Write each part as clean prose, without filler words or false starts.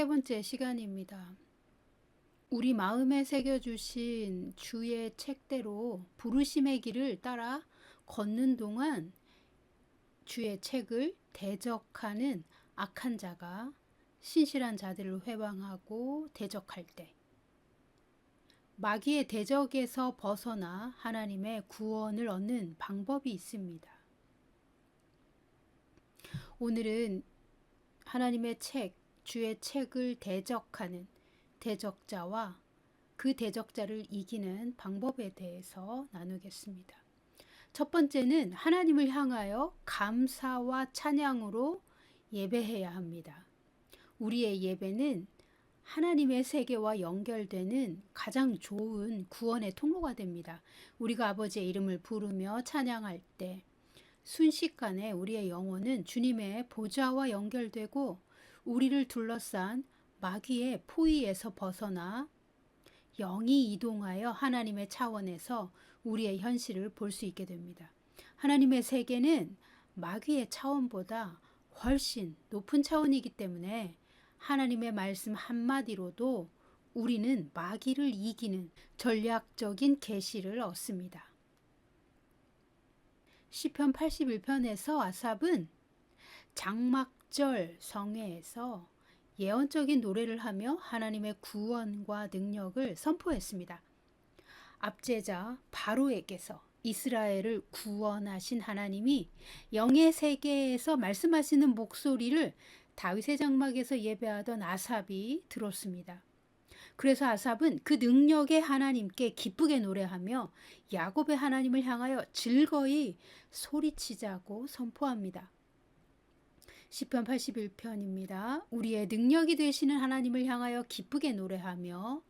번째 시간입니다. 우리 마음에 새겨주신 주의 책대로 부르심의 길을 따라 걷는 동안 주의 책을 대적하는 악한 자가 신실한 자들을 회방하고 대적할 때 마귀의 대적에서 벗어나 하나님의 구원을 얻는 방법이 있습니다. 오늘은 하나님의 책, 주의 책을 대적하는 대적자와 그 대적자를 이기는 방법에 대해서 나누겠습니다. 첫 번째는 하나님을 향하여 감사와 찬양으로 예배해야 합니다. 우리의 예배는 하나님의 세계와 연결되는 가장 좋은 구원의 통로가 됩니다. 우리가 아버지의 이름을 부르며 찬양할 때 순식간에 우리의 영혼은 주님의 보좌와 연결되고 우리를 둘러싼 마귀의 포위에서 벗어나 영이 이동하여 하나님의 차원에서 우리의 현실을 볼 수 있게 됩니다. 하나님의 세계는 마귀의 차원보다 훨씬 높은 차원이기 때문에 하나님의 말씀 한마디로도 우리는 마귀를 이기는 전략적인 계시를 얻습니다. 시편 81편에서 아삽은 장막절 성회에서 예언적인 노래를 하며 하나님의 구원과 능력을 선포했습니다. 압제자 바로에게서 이스라엘을 구원하신 하나님이 영의 세계에서 말씀하시는 목소리를 다윗의 장막에서 예배하던 아삽이 들었습니다. 그래서 아삽은 그 능력의 하나님께 기쁘게 노래하며 야곱의 하나님을 향하여 즐거이 소리치자고 선포합니다. 시편 81편입니다. 우리의 능력이 되시는 하나님을 향하여 기쁘게 노래하며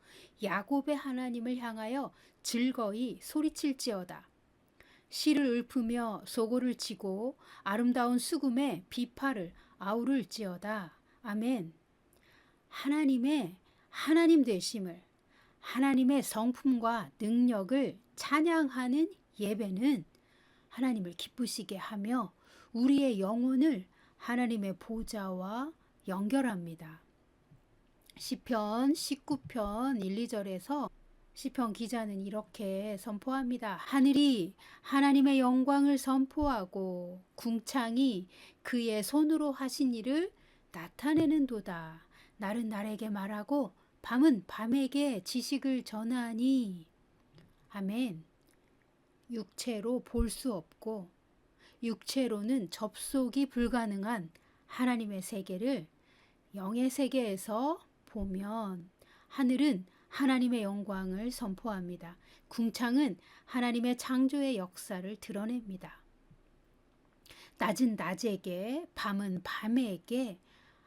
야곱의 하나님을 향하여 즐거이 소리칠지어다. 시를 읊으며 소고를 치고 아름다운 수금에 비파를 아우를지어다. 아멘. 하나님의 하나님 되심을, 하나님의 성품과 능력을 찬양하는 예배는 하나님을 기쁘시게 하며 우리의 영혼을 하나님의 보좌와 연결합니다. 시편 19편 1, 2절에서 시편 기자는 이렇게 선포합니다. 하늘이 하나님의 영광을 선포하고 궁창이 그의 손으로 하신 일을 나타내는도다. 날은 날에게 말하고 밤은 밤에게 지식을 전하니. 아멘. 육체로 볼 수 없고 육체로는 접속이 불가능한 하나님의 세계를 영의 세계에서 보면 하늘은 하나님의 영광을 선포합니다. 궁창은 하나님의 창조의 역사를 드러냅니다. 낮은 낮에게, 밤은 밤에게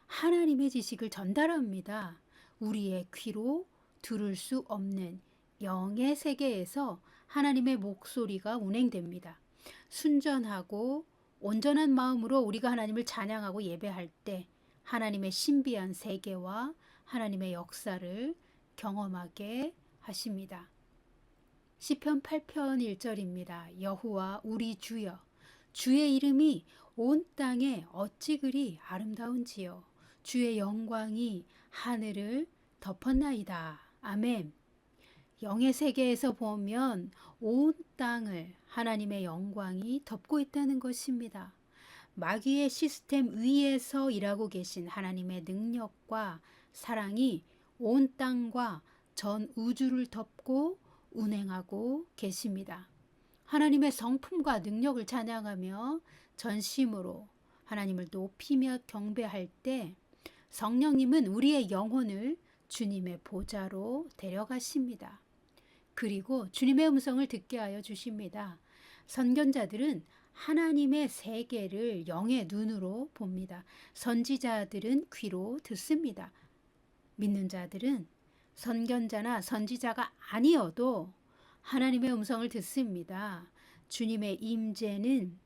하나님의 지식을 전달합니다. 우리의 귀로 들을 수 없는 영의 세계에서 하나님의 목소리가 운행됩니다. 순전하고 온전한 마음으로 우리가 하나님을 찬양하고 예배할 때 하나님의 신비한 세계와 하나님의 역사를 경험하게 하십니다. 시편 8편 1절입니다. 여호와 우리 주여, 주의 이름이 온 땅에 어찌 그리 아름다운지요. 주의 영광이 하늘을 덮었나이다. 아멘. 영의 세계에서 보면 온 땅을 하나님의 영광이 덮고 있다는 것입니다. 마귀의 시스템 위에서 일하고 계신 하나님의 능력과 사랑이 온 땅과 전 우주를 덮고 운행하고 계십니다. 하나님의 성품과 능력을 찬양하며 전심으로 하나님을 높이며 경배할 때 성령님은 우리의 영혼을 주님의 보좌로 데려가십니다. 그리고 주님의 음성을 듣게 하여 주십니다. 선견자들은 하나님의 세계를 영의 눈으로 봅니다. 선지자들은 귀로 듣습니다. 믿는 자들은 선견자나 선지자가 아니어도 하나님의 음성을 듣습니다. 주님의 임재는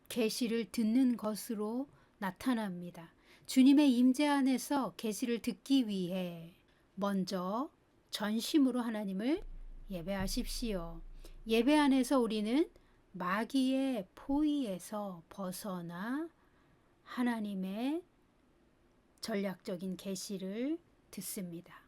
계시를 듣는 것으로 나타납니다. 주님의 임재 안에서 계시를 듣기 위해 먼저 전심으로 하나님을 예배하십시오. 예배 안에서 우리는 마귀의 포위에서 벗어나 하나님의 전략적인 계시를 듣습니다.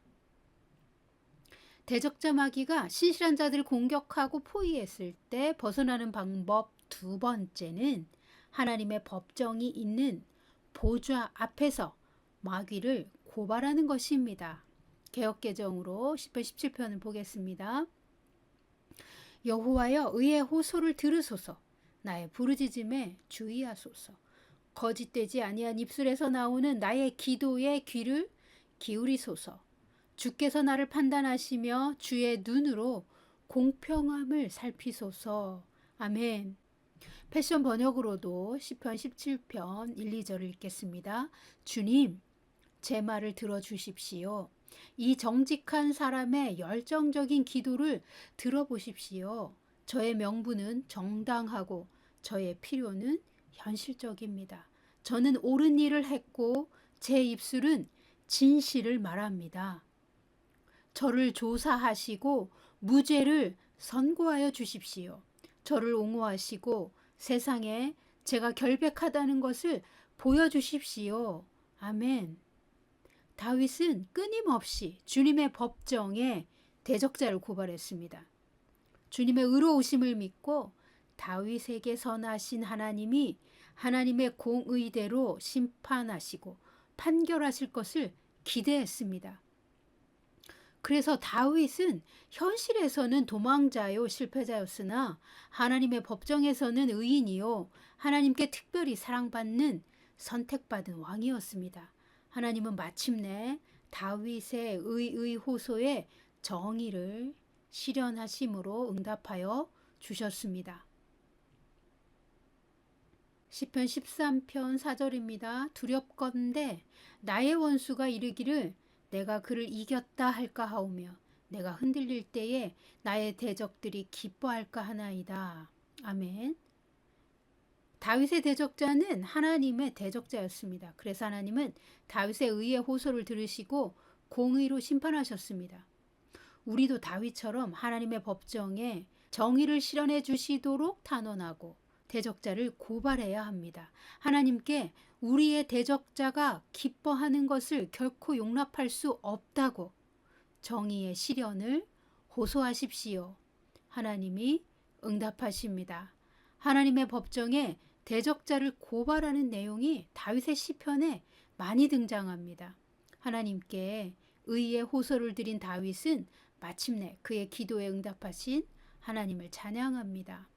대적자 마귀가 신실한 자들을 공격하고 포위했을 때 벗어나는 방법 두 번째는 하나님의 법정이 있는 보좌 앞에서 마귀를 고발하는 것입니다. 개역개정으로 10편 17편을 보겠습니다. 여호와여 의의 호소를 들으소서. 나의 부르짖음에 주의하소서. 거짓되지 아니한 입술에서 나오는 나의 기도에 귀를 기울이소서. 주께서 나를 판단하시며 주의 눈으로 공평함을 살피소서. 아멘. 패션 번역으로도 시편 17편 1, 2절을 읽겠습니다. 주님, 제 말을 들어주십시오. 이 정직한 사람의 열정적인 기도를 들어보십시오. 저의 명분은 정당하고 저의 필요는 현실적입니다. 저는 옳은 일을 했고 제 입술은 진실을 말합니다. 저를 조사하시고 무죄를 선고하여 주십시오. 저를 옹호하시고 세상에 제가 결백하다는 것을 보여주십시오. 아멘. 다윗은 끊임없이 주님의 법정에 대적자를 고발했습니다. 주님의 의로우심을 믿고 다윗에게 선하신 하나님이 하나님의 공의대로 심판하시고 판결하실 것을 기대했습니다. 그래서 다윗은 현실에서는 도망자요 실패자였으나 하나님의 법정에서는 의인이요 하나님께 특별히 사랑받는 선택받은 왕이었습니다. 하나님은 마침내 다윗의 의의 호소에 정의를 실현하심으로 응답하여 주셨습니다. 시편 13편 4절입니다. 두렵건대 나의 원수가 이르기를 내가 그를 이겼다 할까 하오며 내가 흔들릴 때에 나의 대적들이 기뻐할까 하나이다. 아멘. 다윗의 대적자는 하나님의 대적자였습니다. 그래서 하나님은 다윗의 의의 호소를 들으시고 공의로 심판하셨습니다. 우리도 다윗처럼 하나님의 법정에 정의를 실현해 주시도록 탄원하고 대적자를 고발해야 합니다. 하나님께 우리의 대적자가 기뻐하는 것을 결코 용납할 수 없다고 정의의 실현을 호소하십시오. 하나님이 응답하십니다. 하나님의 법정에 대적자를 고발하는 내용이 다윗의 시편에 많이 등장합니다. 하나님께 의의 호소를 드린 다윗은 마침내 그의 기도에 응답하신 하나님을 찬양합니다.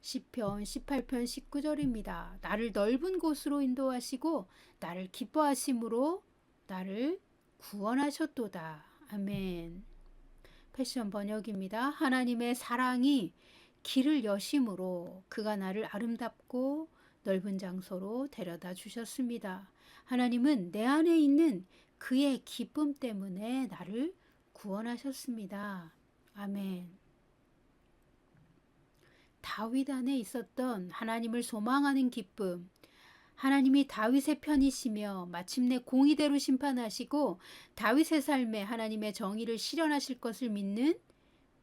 시편 18편 19절입니다. 나를 넓은 곳으로 인도하시고 나를 기뻐하심으로 나를 구원하셨도다. 아멘. 패션 번역입니다. 하나님의 사랑이 길을 여심으로 그가 나를 아름답고 넓은 장소로 데려다 주셨습니다. 하나님은 내 안에 있는 그의 기쁨 때문에 나를 구원하셨습니다. 아멘. 다윗 안에 있었던 하나님을 소망하는 기쁨, 하나님이 다윗의 편이시며 마침내 공의대로 심판하시고 다윗의 삶에 하나님의 정의를 실현하실 것을 믿는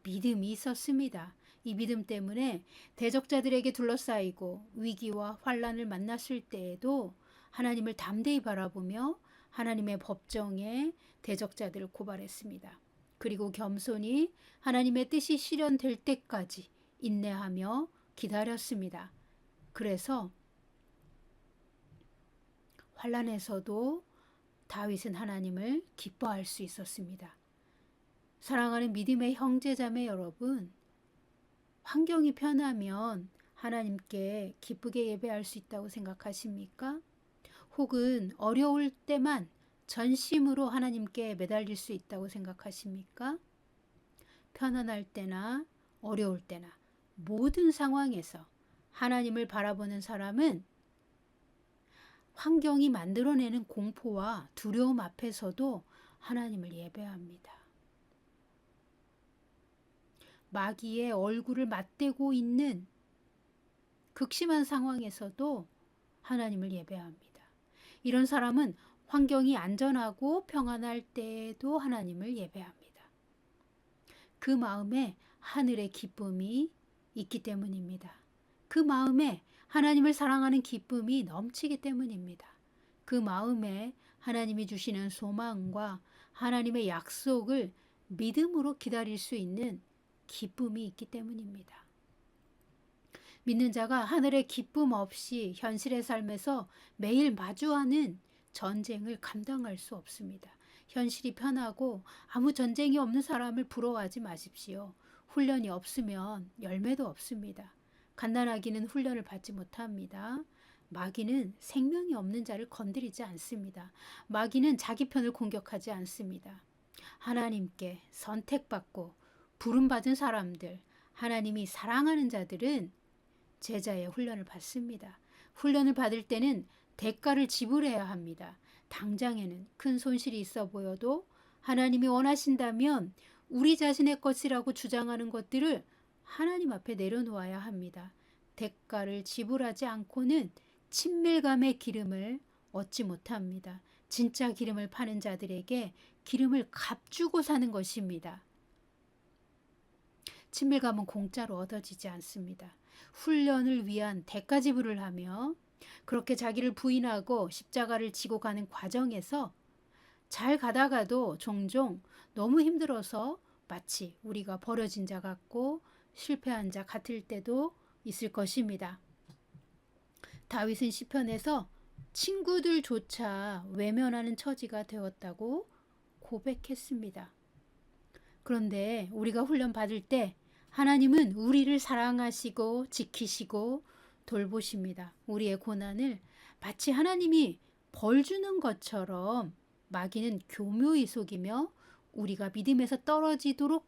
믿음이 있었습니다. 이 믿음 때문에 대적자들에게 둘러싸이고 위기와 환난을 만났을 때에도 하나님을 담대히 바라보며 하나님의 법정에 대적자들을 고발했습니다. 그리고 겸손히 하나님의 뜻이 실현될 때까지 인내하며 기다렸습니다. 그래서 환난에서도 다윗은 하나님을 기뻐할 수 있었습니다. 사랑하는 믿음의 형제자매 여러분, 환경이 편하면 하나님께 기쁘게 예배할 수 있다고 생각하십니까? 혹은 어려울 때만 전심으로 하나님께 매달릴 수 있다고 생각하십니까? 편안할 때나 어려울 때나 모든 상황에서 하나님을 바라보는 사람은 환경이 만들어내는 공포와 두려움 앞에서도 하나님을 예배합니다. 마귀의 얼굴을 맞대고 있는 극심한 상황에서도 하나님을 예배합니다. 이런 사람은 환경이 안전하고 평안할 때에도 하나님을 예배합니다. 그 마음에 하늘의 기쁨이 있기 때문입니다. 그 마음에 하나님을 사랑하는 기쁨이 넘치기 때문입니다. 그 마음에 하나님이 주시는 소망과 하나님의 약속을 믿음으로 기다릴 수 있는 기쁨이 있기 때문입니다. 믿는 자가 하늘의 기쁨 없이 현실의 삶에서 매일 마주하는 전쟁을 감당할 수 없습니다. 현실이 편하고 아무 전쟁이 없는 사람을 부러워하지 마십시오. 훈련이 없으면 열매도 없습니다. 갓난아기는 훈련을 받지 못합니다. 마귀는 생명이 없는 자를 건드리지 않습니다. 마귀는 자기 편을 공격하지 않습니다. 하나님께 선택받고 부름받은 사람들, 하나님이 사랑하는 자들은 제자의 훈련을 받습니다. 훈련을 받을 때는 대가를 지불해야 합니다. 당장에는 큰 손실이 있어 보여도 하나님이 원하신다면 우리 자신의 것이라고 주장하는 것들을 하나님 앞에 내려놓아야 합니다. 대가를 지불하지 않고는 친밀감의 기름을 얻지 못합니다. 진짜 기름을 파는 자들에게 기름을 값주고 사는 것입니다. 친밀감은 공짜로 얻어지지 않습니다. 훈련을 위한 대가 지불을 하며 그렇게 자기를 부인하고 십자가를 지고 가는 과정에서 잘 가다가도 종종 너무 힘들어서 마치 우리가 버려진 자 같고 실패한 자 같을 때도 있을 것입니다. 다윗은 시편에서 친구들조차 외면하는 처지가 되었다고 고백했습니다. 그런데 우리가 훈련 받을 때 하나님은 우리를 사랑하시고 지키시고 돌보십니다. 우리의 고난을 마치 하나님이 벌 주는 것처럼 마귀는 교묘히 속이며 우리가 믿음에서 떨어지도록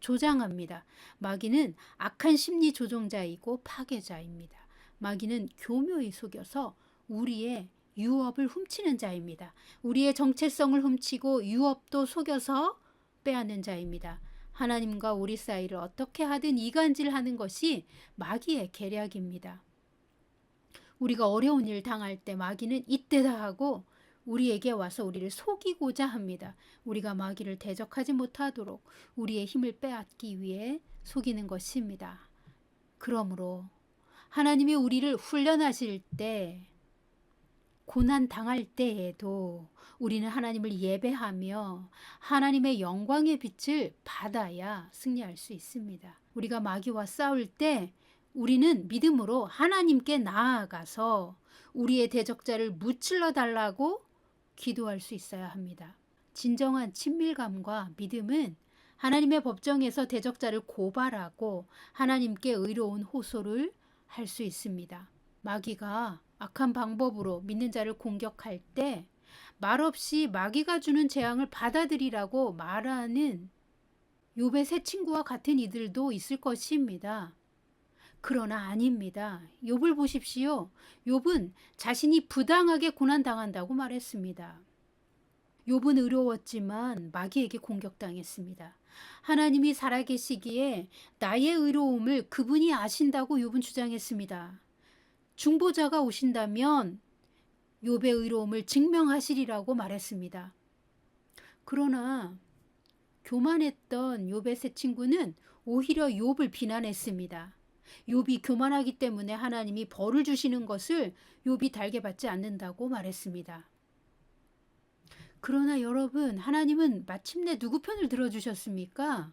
조장합니다. 마귀는 악한 심리 조종자이고 파괴자입니다. 마귀는 교묘히 속여서 우리의 유업을 훔치는 자입니다. 우리의 정체성을 훔치고 유업도 속여서 빼앗는 자입니다. 하나님과 우리 사이를 어떻게 하든 이간질하는 것이 마귀의 계략입니다. 우리가 어려운 일 당할 때 마귀는 이때다 하고 우리에게 와서 우리를 속이고자 합니다. 우리가 마귀를 대적하지 못하도록 우리의 힘을 빼앗기 위해 속이는 것입니다. 그러므로 하나님이 우리를 훈련하실 때 고난 당할 때에도 우리는 하나님을 예배하며 하나님의 영광의 빛을 받아야 승리할 수 있습니다. 우리가 마귀와 싸울 때 우리는 믿음으로 하나님께 나아가서 우리의 대적자를 무찔러 달라고 기도할 수 있어야 합니다. 진정한 친밀감과 믿음은 하나님의 법정에서 대적자를 고발하고 하나님께 의로운 호소를 할 수 있습니다. 마귀가 악한 방법으로 믿는 자를 공격할 때 말없이 마귀가 주는 재앙을 받아들이라고 말하는 욥의 세 친구와 같은 이들도 있을 것입니다. 그러나 아닙니다. 욥을 보십시오. 욥은 자신이 부당하게 고난당한다고 말했습니다. 욥은 의로웠지만 마귀에게 공격당했습니다. 하나님이 살아계시기에 나의 의로움을 그분이 아신다고 욥은 주장했습니다. 중보자가 오신다면 욥의 의로움을 증명하시리라고 말했습니다. 그러나 교만했던 욥의 세 친구는 오히려 욥을 비난했습니다. 욥이 교만하기 때문에 하나님이 벌을 주시는 것을 욥이 달게 받지 않는다고 말했습니다. 그러나 여러분, 하나님은 마침내 누구 편을 들어주셨습니까?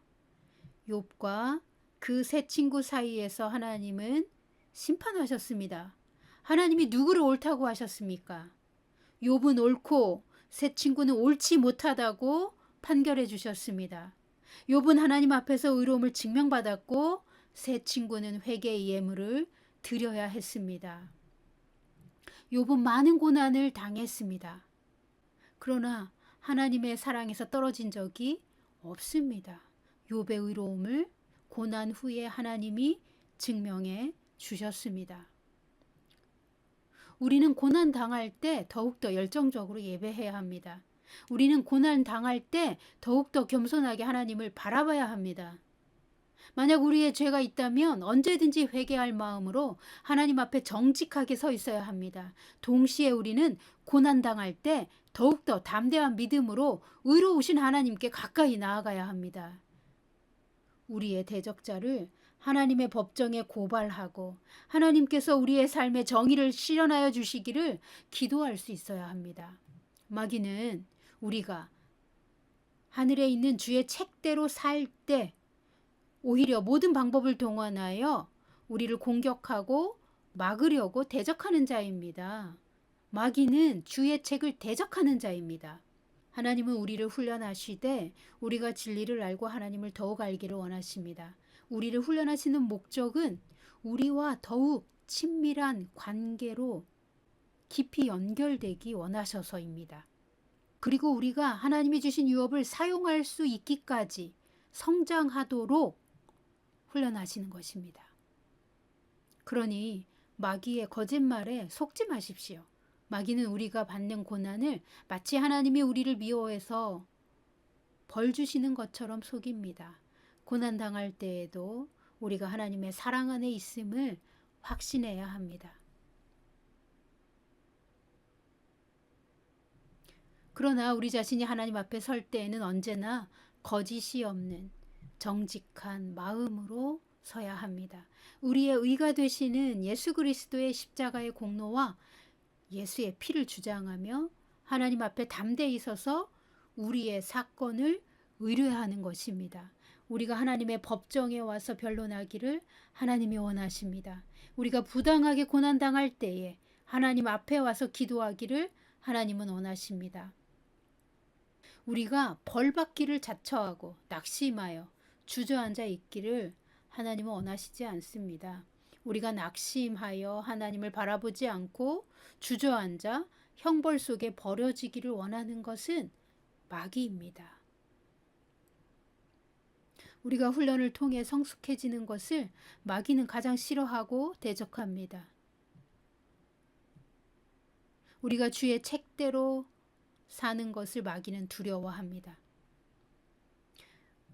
욥과 그 세 친구 사이에서 하나님은 심판하셨습니다. 하나님이 누구를 옳다고 하셨습니까? 욥은 옳고 세 친구는 옳지 못하다고 판결해 주셨습니다. 욥은 하나님 앞에서 의로움을 증명받았고 세 친구는 회개의 예물을 드려야 했습니다. 욥은 많은 고난을 당했습니다. 그러나 하나님의 사랑에서 떨어진 적이 없습니다. 욥의 의로움을 고난 후에 하나님이 증명해 주셨습니다. 우리는 고난 당할 때 더욱더 열정적으로 예배해야 합니다. 우리는 고난 당할 때 더욱더 겸손하게 하나님을 바라봐야 합니다. 만약 우리의 죄가 있다면 언제든지 회개할 마음으로 하나님 앞에 정직하게 서 있어야 합니다. 동시에 우리는 고난당할 때 더욱더 담대한 믿음으로 의로우신 하나님께 가까이 나아가야 합니다. 우리의 대적자를 하나님의 법정에 고발하고 하나님께서 우리의 삶에 정의를 실현하여 주시기를 기도할 수 있어야 합니다. 마귀는 우리가 하늘에 있는 주의 책대로 살 때 오히려 모든 방법을 동원하여 우리를 공격하고 막으려고 대적하는 자입니다. 마귀는 주의 책을 대적하는 자입니다. 하나님은 우리를 훈련하시되 우리가 진리를 알고 하나님을 더욱 알기를 원하십니다. 우리를 훈련하시는 목적은 우리와 더욱 친밀한 관계로 깊이 연결되기 원하셔서입니다. 그리고 우리가 하나님이 주신 유업을 사용할 수 있기까지 성장하도록 훈련하시는 것입니다. 그러니 마귀의 거짓말에 속지 마십시오. 마귀는 우리가 받는 고난을 마치 하나님이 우리를 미워해서 벌 주시는 것처럼 속입니다. 고난 당할 때에도 우리가 하나님의 사랑 안에 있음을 확신해야 합니다. 그러나 우리 자신이 하나님 앞에 설 때에는 언제나 거짓이 없는 정직한 마음으로 서야 합니다. 우리의 의가 되시는 예수 그리스도의 십자가의 공로와 예수의 피를 주장하며 하나님 앞에 담대히 서서 우리의 사건을 의뢰하는 것입니다. 우리가 하나님의 법정에 와서 변론하기를 하나님이 원하십니다. 우리가 부당하게 고난당할 때에 하나님 앞에 와서 기도하기를 하나님은 원하십니다. 우리가 벌받기를 자처하고 낙심하여 주저앉아 있기를 하나님은 원하시지 않습니다. 우리가 낙심하여 하나님을 바라보지 않고 주저앉아 형벌 속에 버려지기를 원하는 것은 마귀입니다. 우리가 훈련을 통해 성숙해지는 것을 마귀는 가장 싫어하고 대적합니다. 우리가 주의 책대로 사는 것을 마귀는 두려워합니다.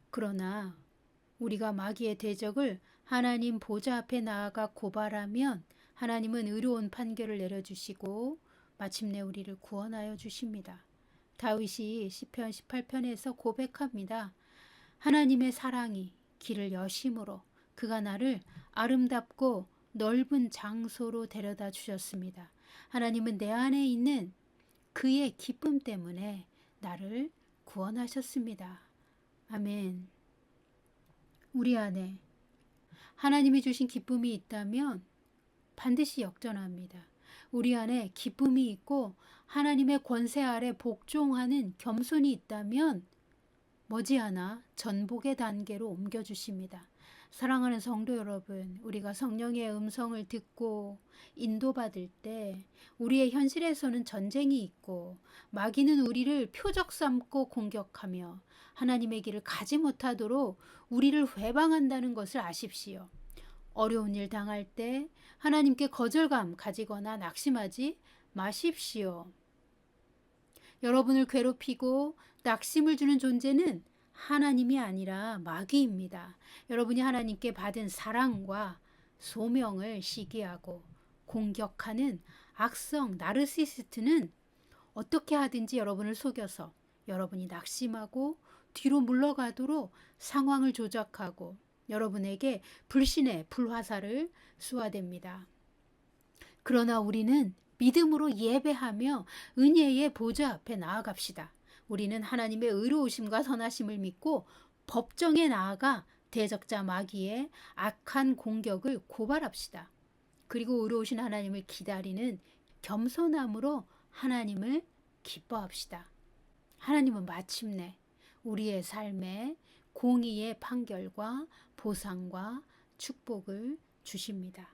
그러나 우리가 마귀의 대적을 하나님 보좌 앞에 나아가 고발하면 하나님은 의로운 판결을 내려주시고 마침내 우리를 구원하여 주십니다. 다윗이 시편 18편에서 고백합니다. 하나님의 사랑이 길을 여심으로 그가 나를 아름답고 넓은 장소로 데려다 주셨습니다. 하나님은 내 안에 있는 그의 기쁨 때문에 나를 구원하셨습니다. 아멘. 우리 안에 하나님이 주신 기쁨이 있다면 반드시 역전합니다. 우리 안에 기쁨이 있고 하나님의 권세 아래 복종하는 겸손이 있다면 머지않아 전복의 단계로 옮겨주십니다. 사랑하는 성도 여러분, 우리가 성령의 음성을 듣고 인도받을 때 우리의 현실에서는 전쟁이 있고 마귀는 우리를 표적 삼고 공격하며 하나님의 길을 가지 못하도록 우리를 회방한다는 것을 아십시오. 어려운 일 당할 때 하나님께 거절감 가지거나 낙심하지 마십시오. 여러분을 괴롭히고 낙심을 주는 존재는 하나님이 아니라 마귀입니다. 여러분이 하나님께 받은 사랑과 소명을 시기하고 공격하는 악성 나르시시스트는 어떻게 하든지 여러분을 속여서 여러분이 낙심하고 뒤로 물러가도록 상황을 조작하고 여러분에게 불신의 불화살을 쏘아댑니다. 그러나 우리는 믿음으로 예배하며 은혜의 보좌 앞에 나아갑시다. 우리는 하나님의 의로우심과 선하심을 믿고 법정에 나아가 대적자 마귀의 악한 공격을 고발합시다. 그리고 의로우신 하나님을 기다리는 겸손함으로 하나님을 기뻐합시다. 하나님은 마침내 우리의 삶에 공의의 판결과 보상과 축복을 주십니다.